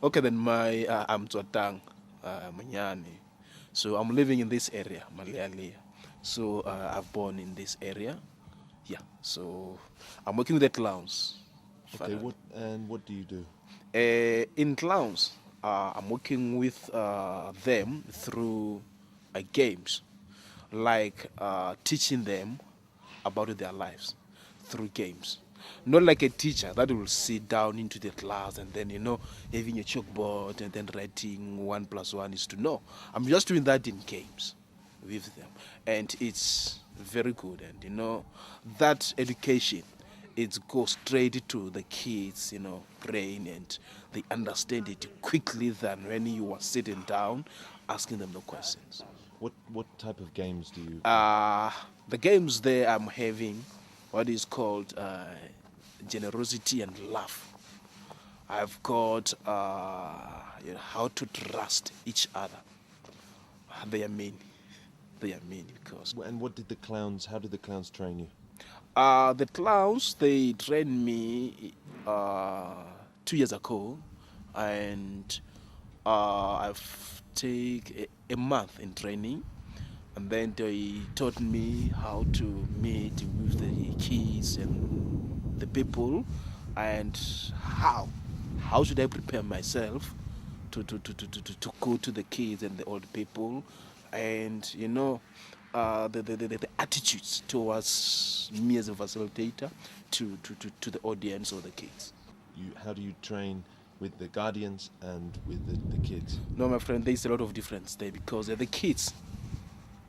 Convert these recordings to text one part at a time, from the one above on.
Okay, then I'm Tsotang, Manyani. So I'm living in this area, Malealea. So I've born in this area. Yeah. So I'm working with the clowns. Okay, Finally. what do you do? In clowns, I'm working with them through games, like teaching them about their lives through games. Not like a teacher that will sit down into the class and then, having a chalkboard and then writing 1 plus 1 is two. No, I'm just doing that in games with them. And it's very good. And, that education, it goes straight to the kids, brain, and they understand it quickly than when you are sitting down asking them the questions. What type of games do you? Uh, the games there I'm having what is called generosity and love. I've got how to trust each other. They are many. They are many because And what did the clowns? How did the clowns train you? the clowns they trained me 2 years ago, and I've taken a month in training, and then they taught me how to meet with the kids and the people, and how should I prepare myself to go to the kids and the old people, and the attitudes towards me as a facilitator to the audience or the kids. How do you train with the guardians and with the kids? No, my friend, there's a lot of difference there because the kids,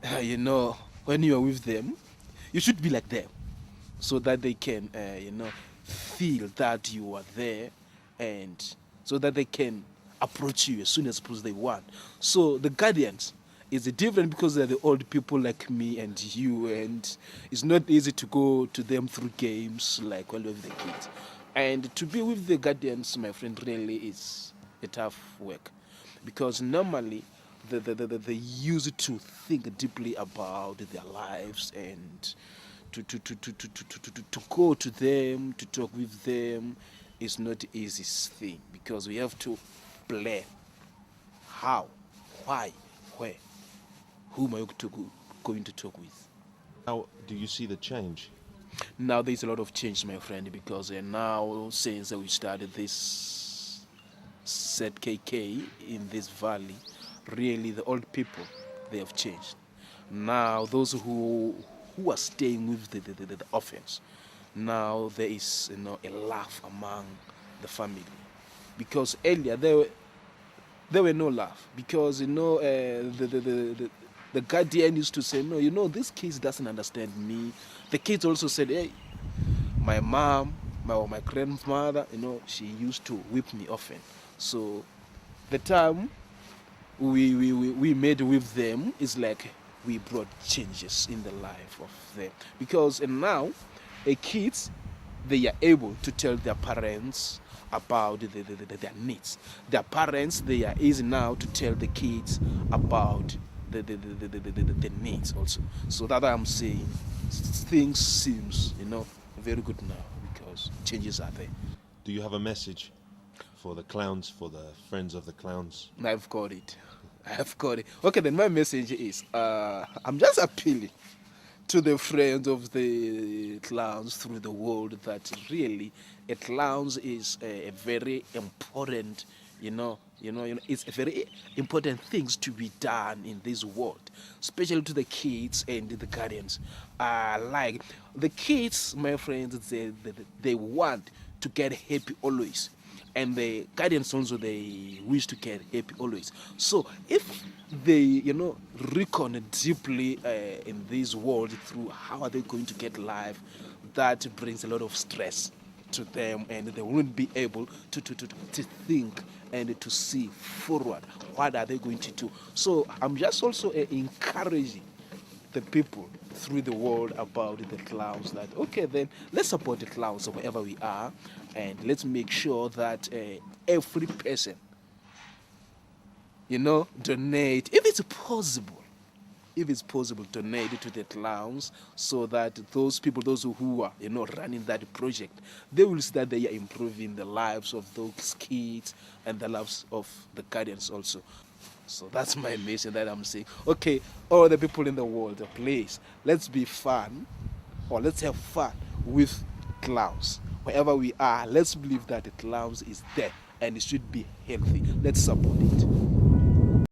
when you are with them, you should be like them so that they can, feel that you are there, and so that they can approach you as soon as possible they want. So the guardians is different because they're the old people like me and you, and it's not easy to go to them through games like while with the kids. And to be with the guardians, my friend, really is a tough work because normally they used to think deeply about their lives, and to go to them, to talk with them is not the easiest thing because we have to plan how, why, where, who am I going to talk with. How do you see the change? Now there's a lot of change, my friend, because now since we started this ZKK in this valley, really the old people, they have changed. Now those who are staying with the orphans, now there is a laugh among the family, because earlier there were no laugh because the guardian used to say, no, this kid doesn't understand me. The kids also said, hey, my mom, my grandmother, she used to whip me often. So the time we made with them is like we brought changes in the life of them, because now kids, they are able to tell their parents about their needs. Their parents, they are easy now to tell the kids about the needs also. So that I'm saying things seems very good now because changes are there. Do you have a message for the clowns, for the friends of the clowns? I've got it. I've got it. Okay, then my message is I'm just appealing to the friends of the clowns through the world that really a clowns is a very important, it's a very important things to be done in this world, especially to the kids and the guardians. Like the kids, my friends, they want to get happy always, and the guardians also, they wish to get happy always. So if they recon deeply in this world through how are they going to get life, that brings a lot of stress to them, and they won't be able to think and to see forward what are they going to do. So I'm just also encouraging the people through the world about the clowns that, okay, then let's support the clowns wherever we are, and let's make sure that every person donate if it's possible if it's possible, donate to the clowns, so that those people, those who are running that project, they will see that they are improving the lives of those kids and the lives of the guardians also. So that's my mission that I'm saying. Okay, all the people in the world, please, let's be fun, or let's have fun with clowns. Wherever we are, let's believe that the clowns is there and it should be healthy. Let's support it.